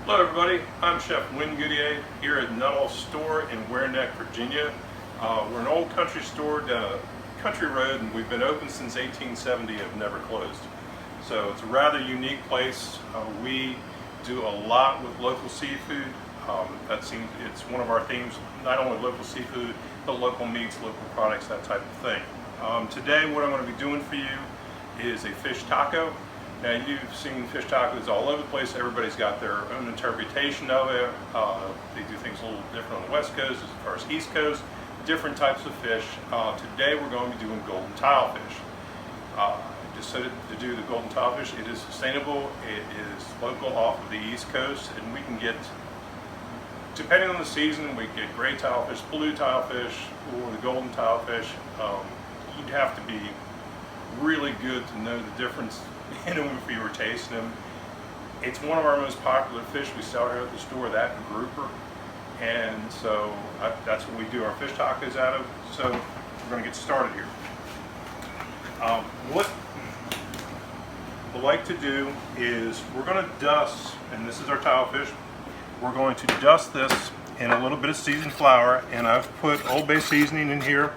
Hello everybody, I'm Chef Goodier here at Nuttall store in Ware Neck, Virginia. We're an old country store down a country road, and we've been open since 1870 and have never closed. So it's a rather unique place. We do a lot with local seafood. It's one of our themes, not only local seafood, but local meats, local products, that type of thing. Today what I'm going to be doing for you is a fish taco. Now, you've seen fish tacos all over the place. Everybody's got their own interpretation of it. They do things a little different on the West Coast as far as East Coast, different types of fish. Today we're going to be doing golden tilefish. Decided to do the golden tilefish. It is sustainable, it is local off of the East Coast, and we can get, depending on the season, we get gray tilefish, blue tilefish, or the golden tilefish. You'd have to be really good to know the difference in them if you were tasting them. It's one of our most popular fish we sell here at the store, that and grouper, and so that's what we do our fish tacos out of. So we're going to get started here. What we like to do is we're going to dust, and this is our tilefish, we're going to dust this in a little bit of seasoned flour, and I've put Old Bay seasoning in here,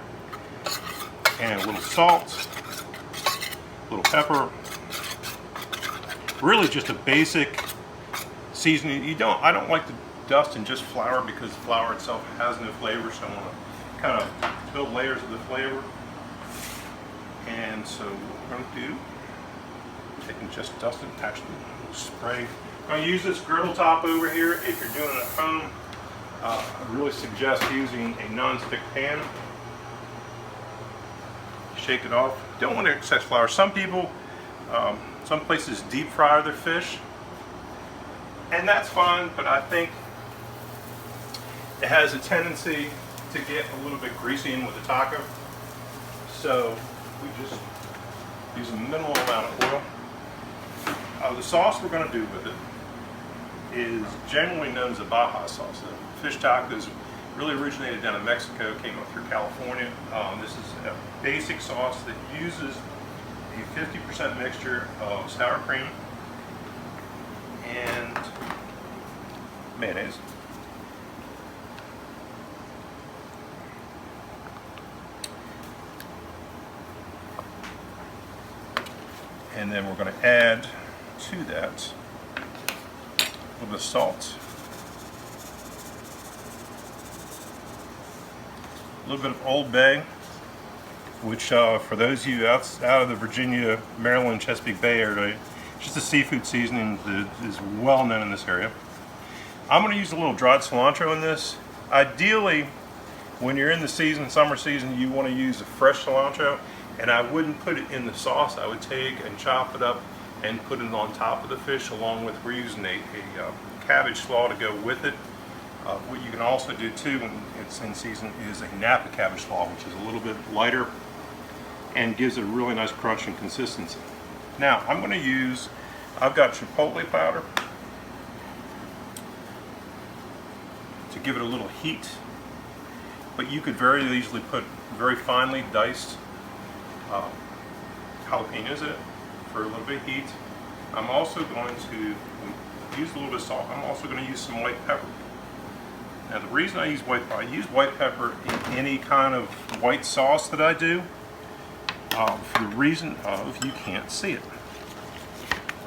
and a little salt, a little pepper, really just a basic seasoning. I don't like to dust in just flour because the flour itself has no flavor, so I want to kind of build layers of the flavor. And so what we're going to do, they can just dust it, actually spray. I'm going to use this griddle top over here. If you're doing it at home, I really suggest using a non-stick pan. Shake it off. Don't want excess flour. Some people, some places deep fry their fish, and that's fine, but I think it has a tendency to get a little bit greasy in with the taco. So we just use a minimal amount of oil. The sauce we're going to do with it is generally known as a Baja sauce. The fish tacos really originated down in Mexico, came up through California. This is a basic sauce that uses a 50% mixture of sour cream and mayonnaise. And then we're going to add to that a little bit of salt, a little bit of Old Bay, which for those of you out of the Virginia, Maryland, Chesapeake Bay area, just a seafood seasoning that is well known in this area. I'm going to use a little dried cilantro in this. Ideally, when you're in the season, summer season, you want to use a fresh cilantro, and I wouldn't put it in the sauce. I would take and chop it up and put it on top of the fish, along with, we're using a cabbage slaw to go with it. What you can also do too when it's in season is a Napa cabbage slaw, which is a little bit lighter and gives it a really nice crunch and consistency. Now I'm going to use, I've got chipotle powder to give it a little heat, but you could very easily put very finely diced jalapenos in it for a little bit of heat. I'm also going to use a little bit of salt. I'm also going to use some white pepper. Now the reason I use white pepper in any kind of white sauce that I do, for the reason of you can't see it.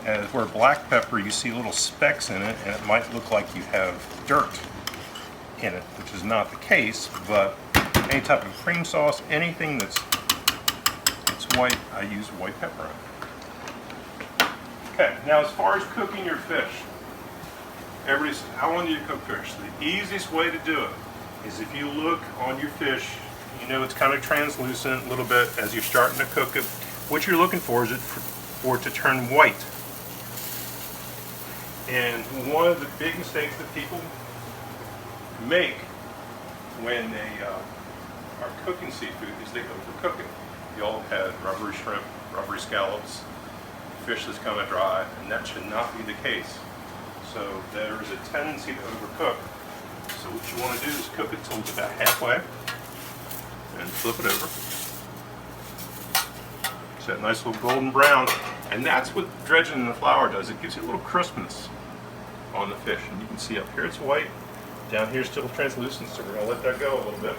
As where black pepper, you see little specks in it, and it might look like you have dirt in it, which is not the case. But any type of cream sauce, anything that's white, I use white pepper in. Okay, now as far as cooking your fish, everybody says, how long do you cook fish? The easiest way to do it is if you look on your fish, you know it's kind of translucent a little bit as you're starting to cook it. What you're looking for is for it to turn white. And one of the big mistakes that people make when they are cooking seafood is they overcook it. You all have had rubbery shrimp, rubbery scallops, fish that's kind of dry, and that should not be the case. So there is a tendency to overcook. So what you want to do is cook it till it's about halfway, and flip it over. It's that nice little golden brown, and that's what dredging in the flour does. It gives you a little crispness on the fish. And you can see up here it's white, down here still translucent, so we're going to let that go a little bit.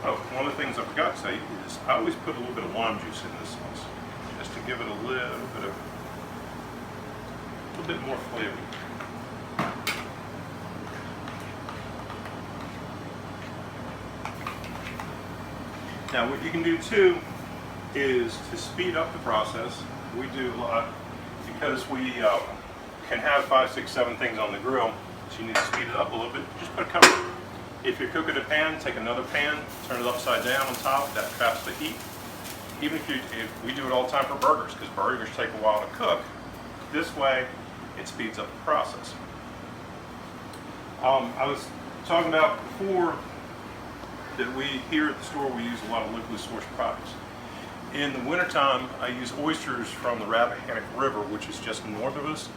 Oh, one of the things I forgot to say is I always put a little bit of lime juice in this sauce, just to give it a little bit more flavor. Now what you can do too is to speed up the process. We do a lot because we can have 5, 6, 7 things on the grill, so you need to speed it up a little bit. Just put a cover. If you're cooking a pan, take another pan, turn it upside down on top. That traps the heat. Even if we do it all the time for burgers, because burgers take a while to cook. This way, it speeds up the process. I was talking about before that we here at the store we use a lot of locally sourced products. In the wintertime, I use oysters from the Rappahannock River, which is just north of us.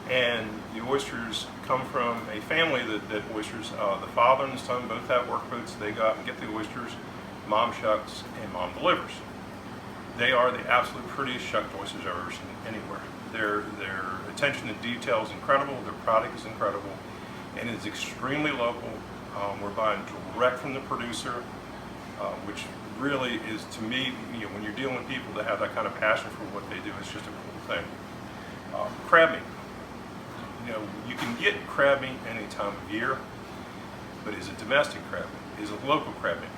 And the oysters come from a family that oysters, the father and the son both have work boats. They go out and get the oysters. Mom shucks and mom delivers. They are the absolute prettiest shucked oysters I've ever seen anywhere. Their attention to detail is incredible. Their product is incredible, and it's extremely local. We're buying direct from the producer, which really is, to me, when you're dealing with people that have that kind of passion for what they do, it's just a cool thing. Crab meat. You can get crab meat any time of year, but is it domestic crab meat? Is it local crab meat?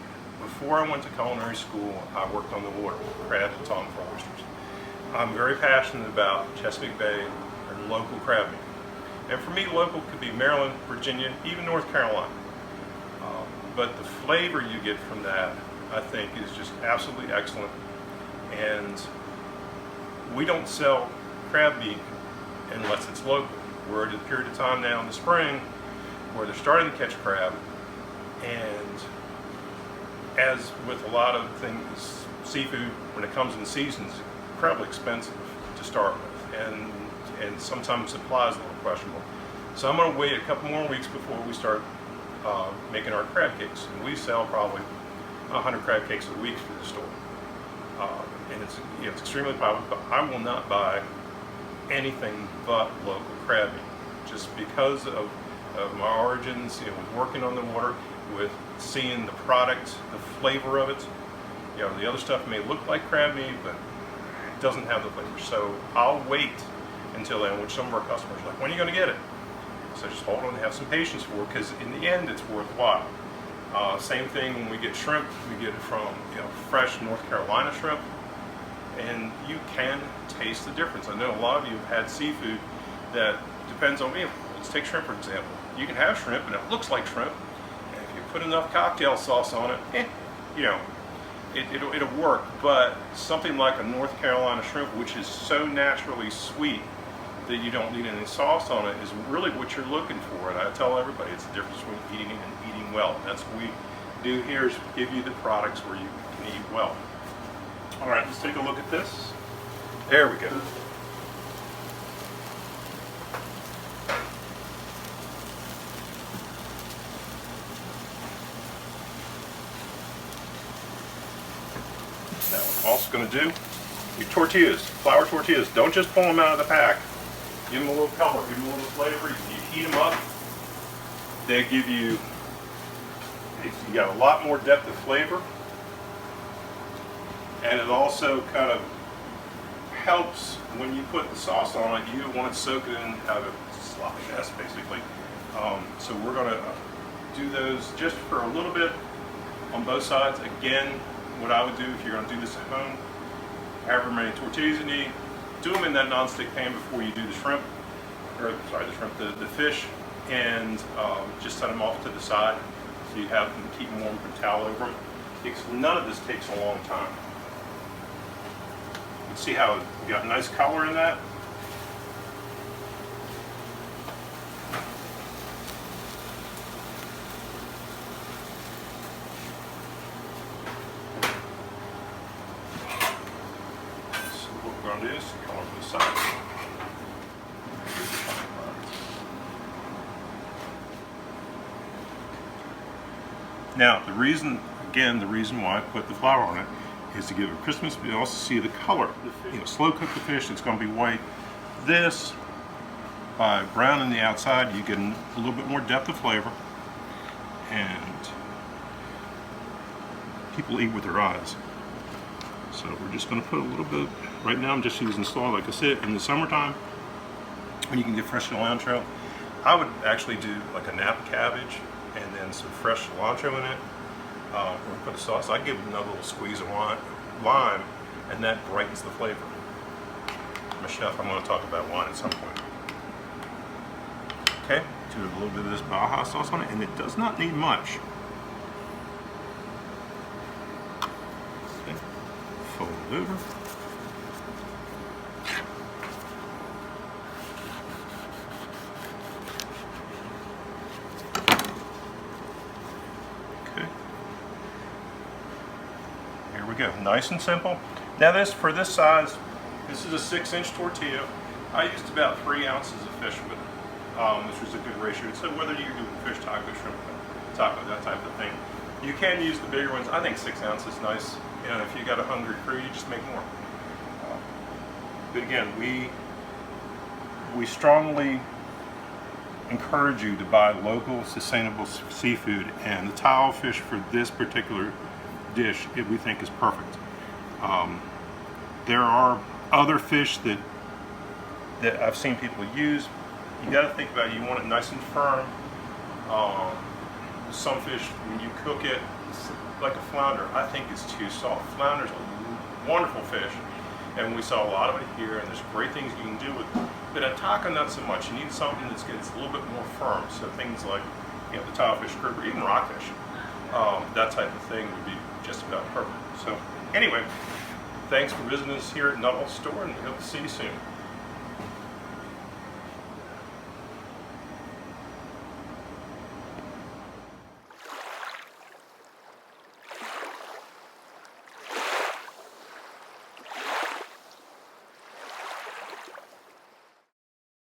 Before I went to culinary school, I worked on the water, crab and tongue for oysters. I'm very passionate about Chesapeake Bay and local crab meat. And for me, local could be Maryland, Virginia, even North Carolina. But the flavor you get from that, I think, is just absolutely excellent. And we don't sell crab meat unless it's local. We're at a period of time now in the spring where they're starting to catch crab, and as with a lot of things, seafood, when it comes in season, is incredibly expensive to start with, and sometimes supply is a little questionable. So I'm going to wait a couple more weeks before we start making our crab cakes, and we sell probably 100 crab cakes a week through the store, and it's extremely popular. But I will not buy anything but local crab meat, just because of my origins, with working on the water, with seeing the product, the flavor of it. The other stuff may look like crab meat, but it doesn't have the flavor. So I'll wait until then, which some of our customers are like, when are you going to get it? So just hold on and have some patience for it, because in the end, it's worthwhile. Same thing when we get shrimp. We get it from fresh North Carolina shrimp, and you can taste the difference. I know a lot of you have had seafood that depends on me. Let's take shrimp for example. You can have shrimp and it looks like shrimp, and if you put enough cocktail sauce on it, it'll work. But something like a North Carolina shrimp, which is so naturally sweet that you don't need any sauce on it, is really what you're looking for. And I tell everybody it's the difference between eating and eating well. And that's what we do here, is give you the products where you can eat well. All right, let's take a look at this. There we go. Now, what I'm also going to do, your tortillas, flour tortillas, don't just pull them out of the pack. Give them a little color, give them a little flavor. You heat them up. They give you got a lot more depth of flavor. And it also kind of helps when you put the sauce on it. You want to soak it in, have a sloppy mess basically. So we're going to do those just for a little bit on both sides. Again, what I would do if you're going to do this at home, however many tortillas you need, do them in that non-stick pan before you do the shrimp, or sorry, the fish, and just set them off to the side so you have them, keep them warm, put a towel over them. Because none of this takes a long time. You can see how we got nice color in that. So what we're going to do is color from the side. Now, the reason why I put the flour on it is to give it crispness, but you also see the color. Slow cook the fish, it's going to be white. This By browning the outside, you get a little bit more depth of flavor, and people eat with their eyes. So we're just going to put a little bit. Right now I'm just using slaw, like I said. In the summertime, when you can get fresh cilantro, I would actually do like a Napa cabbage and then some fresh cilantro in it. Or put a sauce. I give it another little squeeze of lime, and that brightens the flavor. I'm a chef. I'm going to talk about wine at some point. Okay, do a little bit of this Baja sauce on it, and it does not need much. Okay, fold it over. Here we go, nice and simple. Now for this size, this is a 6-inch tortilla. I used about 3 ounces of fish with it, which was a good ratio. So whether you're doing fish taco, shrimp taco, that type of thing, you can use the bigger ones. I think 6 ounces is nice. You know, if you got a hungry crew, you just make more. But again, we strongly encourage you to buy local, sustainable seafood, and the tilefish for this particular dish we think is perfect. There are other fish that I've seen people use. You got to think about it. You want it nice and firm. Some fish, when you cook it, like a flounder, I think it's too soft. Flounder's a wonderful fish, and we saw a lot of it here, and there's great things you can do with it. But a taco, not so much. You need something that's a little bit more firm. So things like, you know, the tilefish, grouper, even rockfish, that type of thing would be just about perfect. So anyway, thanks for visiting us here at Nuttall store, and we hope to see you soon.